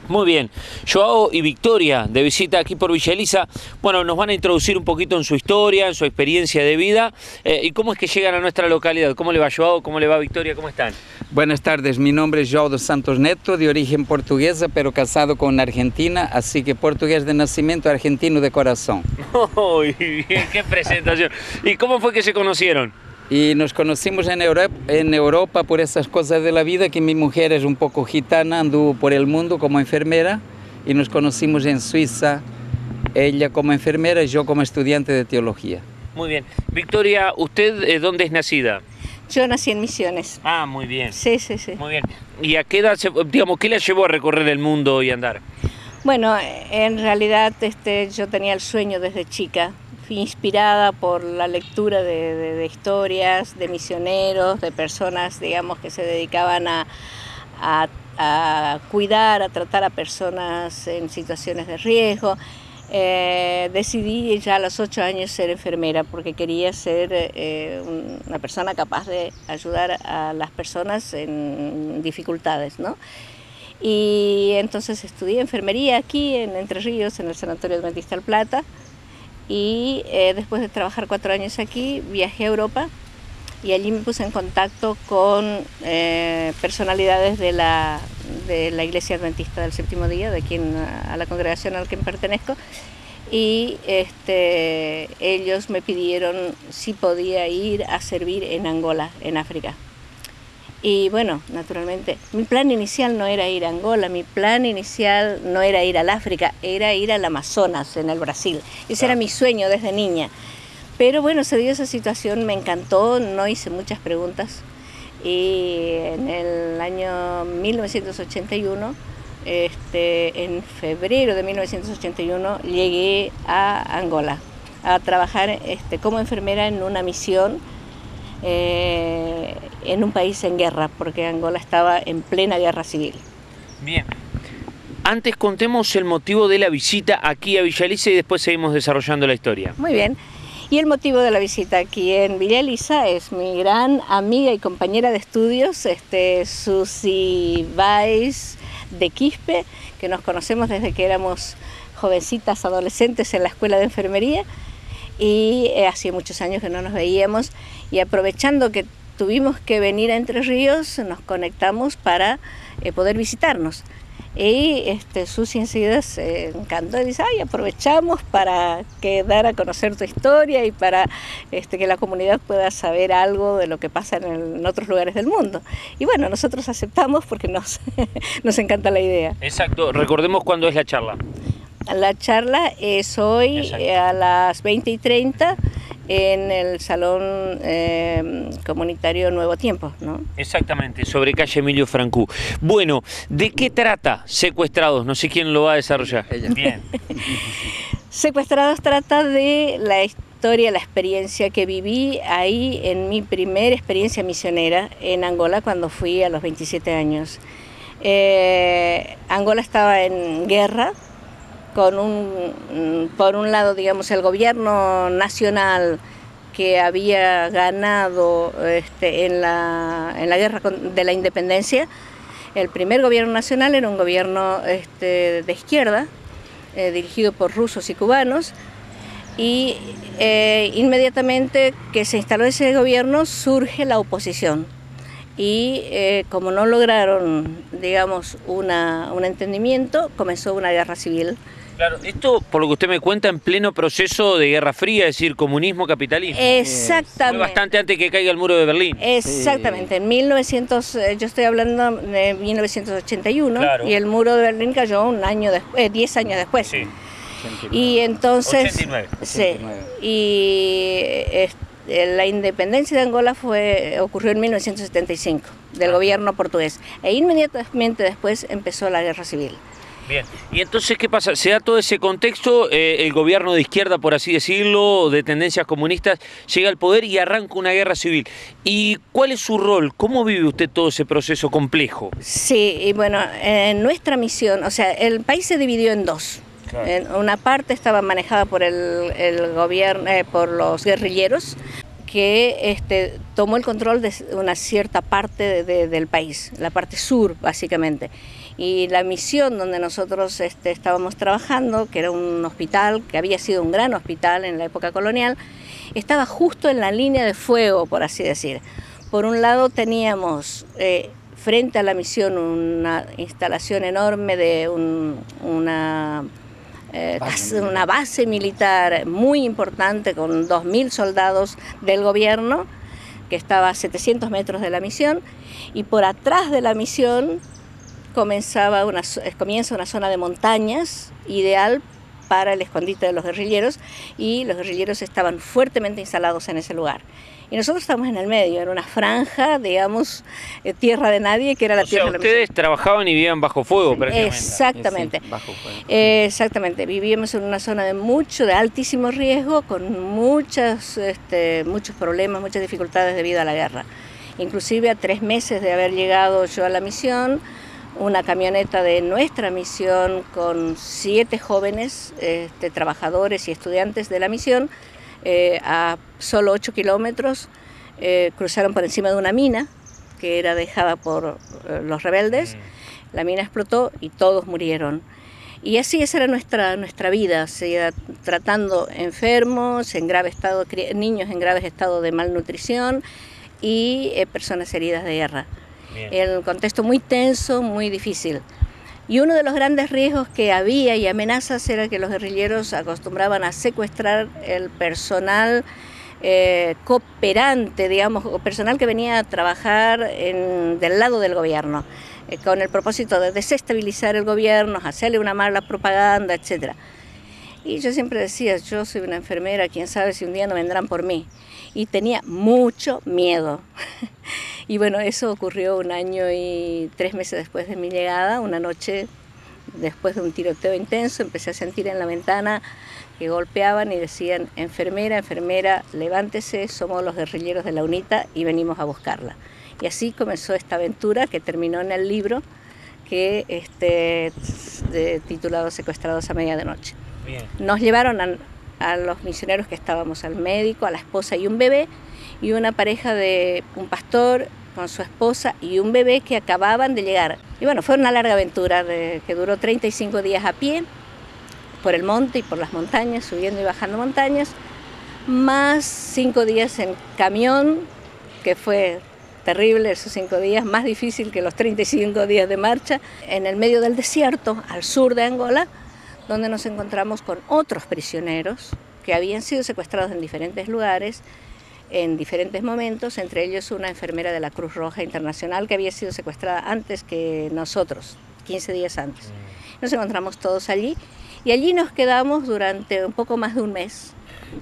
Muy bien, Joao y Victoria de visita aquí por Villa Elisa, bueno, nos van a introducir un poquito en su historia, en su experiencia de vida y cómo es que llegan a nuestra localidad. ¿Cómo le va Joao? ¿Cómo le va Victoria? ¿Cómo están? Buenas tardes, mi nombre es Joao dos Santos Neto, de origen portuguesa, pero casado con una argentina, así que portugués de nacimiento, argentino de corazón. Muy bien, qué presentación. ¿Y cómo fue que se conocieron? Y nos conocimos en Europa por esas cosas de la vida, que mi mujer es un poco gitana, anduvo por el mundo como enfermera y nos conocimos en Suiza, ella como enfermera y yo como estudiante de teología. Muy bien. Victoria, ¿usted dónde es nacida? Yo nací en Misiones. Ah, muy bien. Sí, sí, sí. Muy bien. ¿Y a qué edad, digamos, qué la llevó a recorrer el mundo y andar? Bueno, en realidad yo tenía el sueño desde chica. Fui inspirada por la lectura de historias, de misioneros, de personas, digamos, que se dedicaban a cuidar, a tratar a personas en situaciones de riesgo. Decidí ya a los 8 años ser enfermera porque quería ser una persona capaz de ayudar a las personas en dificultades, ¿no? Y entonces estudié enfermería aquí en Entre Ríos, en el Sanatorio Adventista del Plata. Y después de trabajar 4 años aquí, viajé a Europa y allí me puse en contacto con personalidades de la Iglesia Adventista del Séptimo Día, de quien, a la congregación a la que pertenezco, y ellos me pidieron si podía ir a servir en Angola, en África. Y bueno, naturalmente, mi plan inicial no era ir a Angola, mi plan inicial no era ir al África, era ir al Amazonas, en el Brasil. Ese era mi sueño desde niña. Pero bueno, se dio esa situación, me encantó, no hice muchas preguntas. Y en el año 1981, en febrero de 1981, llegué a Angola a trabajar como enfermera en una misión en un país en guerra, porque Angola estaba en plena guerra civil. Bien. Antes contemos el motivo de la visita aquí a Villa Elisa y después seguimos desarrollando la historia. Muy bien. Y el motivo de la visita aquí en Villa Elisa es mi gran amiga y compañera de estudios, Susi Valls de Quispe, que nos conocemos desde que éramos jovencitas, adolescentes en la escuela de enfermería. Y hacía muchos años que no nos veíamos y aprovechando que tuvimos que venir a Entre Ríos, nos conectamos para poder visitarnos. Y Susi enseguida se encantó y dice, ay, aprovechamos para dar a conocer tu historia y para que la comunidad pueda saber algo de lo que pasa en otros lugares del mundo. Y bueno, nosotros aceptamos porque nos encanta la idea. Exacto, recordemos cuándo es la charla. La charla es hoy a las 20:30 en el Salón Comunitario Nuevo Tiempo, ¿no? Exactamente, sobre calle Emilio Francú. Bueno, ¿de qué trata Secuestrados? No sé quién lo va a desarrollar. Ella. Bien. Secuestrados trata de la historia, la experiencia que viví ahí en mi primera experiencia misionera en Angola cuando fui a los 27 años. Angola estaba en guerra. Por un lado, digamos, el gobierno nacional que había ganado en la guerra de la independencia. El primer gobierno nacional era un gobierno de izquierda, dirigido por rusos y cubanos, y inmediatamente que se instaló ese gobierno surge la oposición. Y como no lograron, digamos, un entendimiento, comenzó una guerra civil. Claro, esto, por lo que usted me cuenta, en pleno proceso de Guerra Fría, es decir, comunismo, capitalismo. Exactamente. Fue bastante antes que caiga el muro de Berlín. Exactamente, en 1900, yo estoy hablando de 1981, claro. Y el muro de Berlín cayó 10 años después. Sí. Y entonces... 89. Sí, y la independencia de Angola ocurrió en 1975, del gobierno portugués, e inmediatamente después empezó la guerra civil. Bien, y entonces, ¿qué pasa? Se da todo ese contexto, el gobierno de izquierda, por así decirlo, de tendencias comunistas, llega al poder y arranca una guerra civil. ¿Y cuál es su rol? ¿Cómo vive usted todo ese proceso complejo? Sí, y bueno, en nuestra misión, o sea, el país se dividió en dos. Claro. Una parte estaba manejada por el gobierno, por los guerrilleros, que tomó el control de una cierta parte del país, la parte sur básicamente. Y la misión donde nosotros estábamos trabajando, que era un hospital, que había sido un gran hospital en la época colonial, estaba justo en la línea de fuego, por así decir. Por un lado teníamos frente a la misión una instalación enorme de una base militar muy importante con 2.000 soldados del gobierno, que estaba a 700 metros de la misión, y por atrás de la misión comienza una zona de montañas ideal para el escondite de los guerrilleros, y los guerrilleros estaban fuertemente instalados en ese lugar. Y nosotros estamos en el medio, en una franja, digamos, tierra de nadie, que era la tierra de la misión. Ustedes trabajaban y vivían bajo fuego, prácticamente. Exactamente. Sí, bajo fuego. Exactamente. Vivíamos en una zona de altísimo riesgo, con muchos problemas, muchas dificultades debido a la guerra. Inclusive a 3 meses de haber llegado yo a la misión, una camioneta de nuestra misión con 7 jóvenes trabajadores y estudiantes de la misión, a solo 8 kilómetros, cruzaron por encima de una mina que era dejada por los rebeldes. La mina explotó y todos murieron. Y así esa era nuestra vida, tratando enfermos, en grave estado, niños en grave estado de malnutrición y personas heridas de guerra. El contexto muy tenso, muy difícil. Y uno de los grandes riesgos que había y amenazas era que los guerrilleros acostumbraban a secuestrar el personal cooperante, digamos, personal que venía a trabajar del lado del gobierno, con el propósito de desestabilizar el gobierno, hacerle una mala propaganda, etc. Y yo siempre decía, yo soy una enfermera, quién sabe si un día no vendrán por mí. Y tenía mucho miedo. Y bueno, eso ocurrió 1 año y 3 meses después de mi llegada. Una noche, después de un tiroteo intenso, empecé a sentir en la ventana que golpeaban y decían, enfermera, enfermera, levántese, somos los guerrilleros de la UNITA y venimos a buscarla. Y así comenzó esta aventura que terminó en el libro que titulado Secuestrados a medianoche. Bien. Nos llevaron a los misioneros que estábamos, al médico, a la esposa y un bebé, y una pareja de un pastor con su esposa y un bebé que acababan de llegar. Y bueno, fue una larga aventura que duró 35 días a pie, por el monte y por las montañas, subiendo y bajando montañas, más 5 días en camión, que fue terrible esos 5 días, más difícil que los 35 días de marcha, en el medio del desierto, al sur de Angola, donde nos encontramos con otros prisioneros que habían sido secuestrados en diferentes lugares, en diferentes momentos, entre ellos una enfermera de la Cruz Roja Internacional que había sido secuestrada antes que nosotros, 15 días antes. Nos encontramos todos allí y allí nos quedamos durante un poco más de un mes.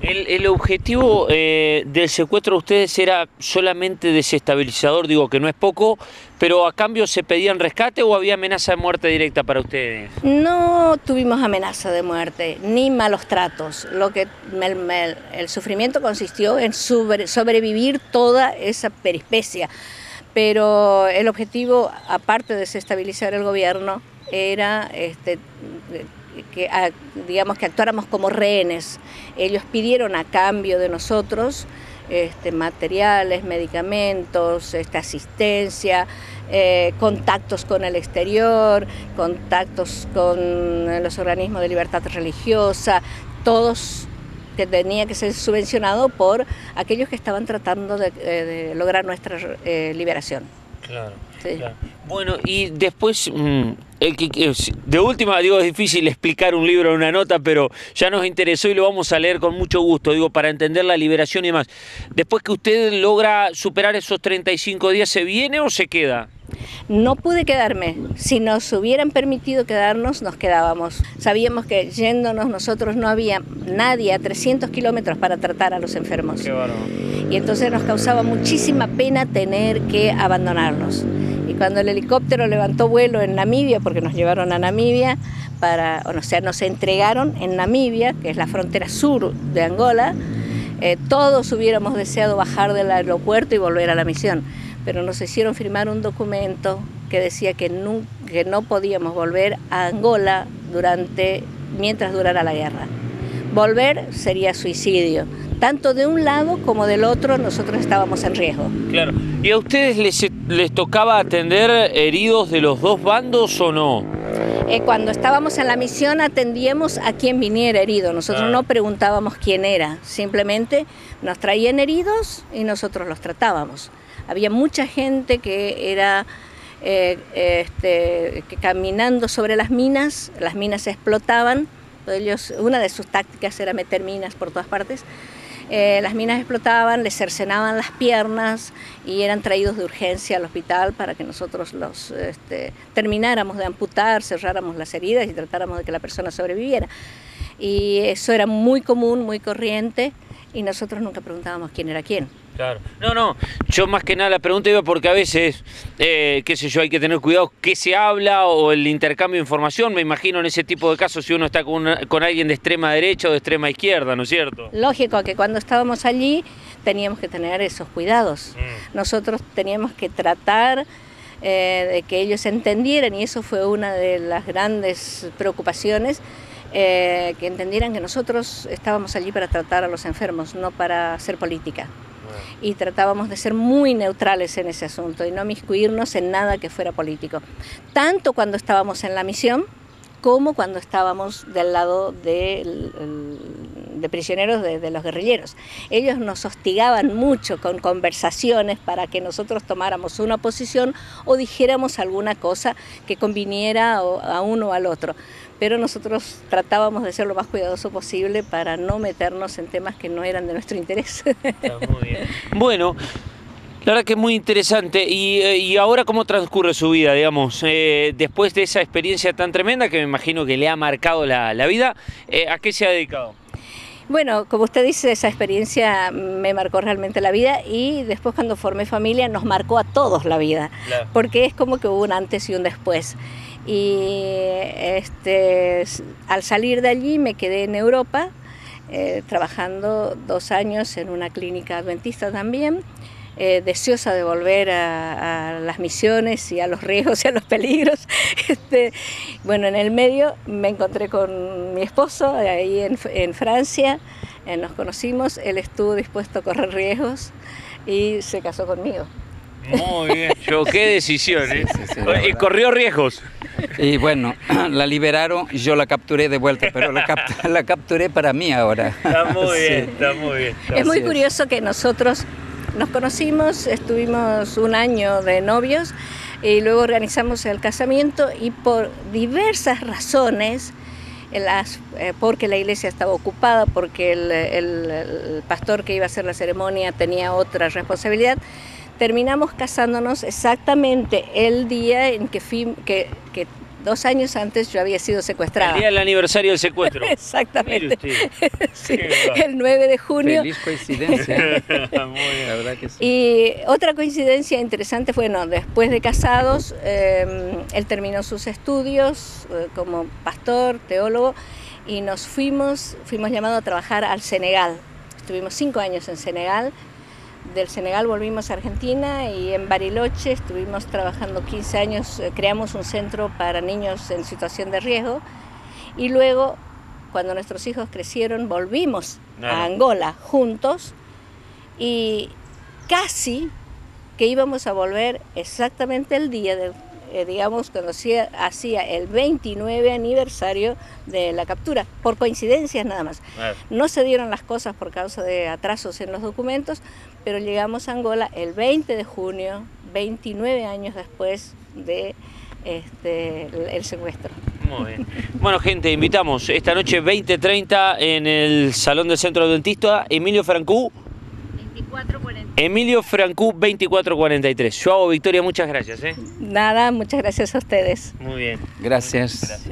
El objetivo del secuestro de ustedes era solamente desestabilizador, digo que no es poco, pero a cambio ¿se pedían rescate o había amenaza de muerte directa para ustedes? No tuvimos amenaza de muerte, ni malos tratos. El sufrimiento consistió en sobrevivir toda esa peripecia, pero el objetivo, aparte de desestabilizar el gobierno, era que actuáramos como rehenes. Ellos pidieron a cambio de nosotros materiales, medicamentos, asistencia, contactos con el exterior, contactos con los organismos de libertad religiosa, todos que tenía que ser subvencionado por aquellos que estaban tratando de lograr nuestra liberación. Claro, sí. Claro. Bueno, y después, de última, digo, es difícil explicar un libro en una nota, pero ya nos interesó y lo vamos a leer con mucho gusto, digo, para entender la liberación y demás. Después que usted logra superar esos 35 días, ¿se viene o se queda? No pude quedarme. Si nos hubieran permitido quedarnos, nos quedábamos. Sabíamos que yéndonos nosotros no había nadie a 300 kilómetros para tratar a los enfermos. Qué bárbaro. Y entonces nos causaba muchísima pena tener que abandonarlos. Y cuando el helicóptero levantó vuelo en Namibia, porque nos llevaron a Namibia, nos entregaron en Namibia, que es la frontera sur de Angola, todos hubiéramos deseado bajar del aeropuerto y volver a la misión, pero nos hicieron firmar un documento que decía que no podíamos volver a Angola mientras durara la guerra. Volver sería suicidio. Tanto de un lado como del otro nosotros estábamos en riesgo. Claro. ¿Y a ustedes les les tocaba atender heridos de los dos bandos o no? Cuando estábamos en la misión atendíamos a quien viniera herido, nosotros no preguntábamos quién era, simplemente nos traían heridos y nosotros los tratábamos. Había mucha gente que era que caminando sobre las minas explotaban, una de sus tácticas era meter minas por todas partes. Las minas explotaban, les cercenaban las piernas y eran traídos de urgencia al hospital para que nosotros los termináramos de amputar, cerráramos las heridas y tratáramos de que la persona sobreviviera. Y eso era muy común, muy corriente, y nosotros nunca preguntábamos quién era quién. Claro. No, yo más que nada la pregunta iba porque a veces, qué sé yo, hay que tener cuidado qué se habla o el intercambio de información. Me imagino en ese tipo de casos si uno está con alguien de extrema derecha o de extrema izquierda, ¿no es cierto? Lógico que cuando estábamos allí teníamos que tener esos cuidados. Nosotros teníamos que tratar de que ellos entendieran, y eso fue una de las grandes preocupaciones, que entendieran que nosotros estábamos allí para tratar a los enfermos, no para hacer política. Y tratábamos de ser muy neutrales en ese asunto y no miscuirnos en nada que fuera político, tanto cuando estábamos en la misión como cuando estábamos del lado de prisioneros de los guerrilleros. Ellos nos hostigaban mucho con conversaciones para que nosotros tomáramos una posición o dijéramos alguna cosa que conviniera a uno o al otro. Pero nosotros tratábamos de ser lo más cuidadoso posible para no meternos en temas que no eran de nuestro interés. Está muy bien. Bueno, la verdad que es muy interesante. ¿Y ahora cómo transcurre su vida, digamos? Después de esa experiencia tan tremenda que me imagino que le ha marcado la vida, ¿a qué se ha dedicado? Bueno, como usted dice, esa experiencia me marcó realmente la vida, y después cuando formé familia nos marcó a todos la vida, claro. Porque es como que hubo un antes y un después. Y al salir de allí me quedé en Europa, trabajando 2 años en una clínica adventista también, deseosa de volver a las misiones y a los riesgos y a los peligros. Bueno, en el medio me encontré con mi esposo ahí en Francia, nos conocimos, él estuvo dispuesto a correr riesgos y se casó conmigo. Muy bien, qué decisión, ¿eh? Sí, y corrió riesgos. Y bueno, la liberaron, yo la capturé de vuelta, pero la capturé para mí ahora. Está muy bien, está muy bien. Es muy curioso que nosotros nos conocimos, estuvimos 1 año de novios y luego organizamos el casamiento, y por diversas razones, porque la iglesia estaba ocupada, porque el pastor que iba a hacer la ceremonia tenía otra responsabilidad, terminamos casándonos exactamente el día en que 2 años antes yo había sido secuestrada. El día del aniversario del secuestro. Exactamente. Sí, el 9 de junio. Feliz coincidencia. La verdad que sí. Y otra coincidencia interesante fue, después de casados, él terminó sus estudios como pastor, teólogo, y nos fuimos llamados a trabajar al Senegal. Estuvimos 5 años en Senegal. Del Senegal volvimos a Argentina y en Bariloche estuvimos trabajando 15 años, creamos un centro para niños en situación de riesgo, y luego, cuando nuestros hijos crecieron, volvimos a Angola juntos, y casi que íbamos a volver exactamente el día digamos, cuando hacía el 29 aniversario de la captura, por coincidencias nada más. No se dieron las cosas por causa de atrasos en los documentos, pero llegamos a Angola el 20 de junio, 29 años después de el secuestro. Muy bien. Bueno, gente, invitamos esta noche 20:30 en el Salón del Centro Adventista, Emilio Francú. 24:43. Emilio Francú 24:43. Joao, Victoria, muchas gracias. Nada, muchas gracias a ustedes. Muy bien. Gracias.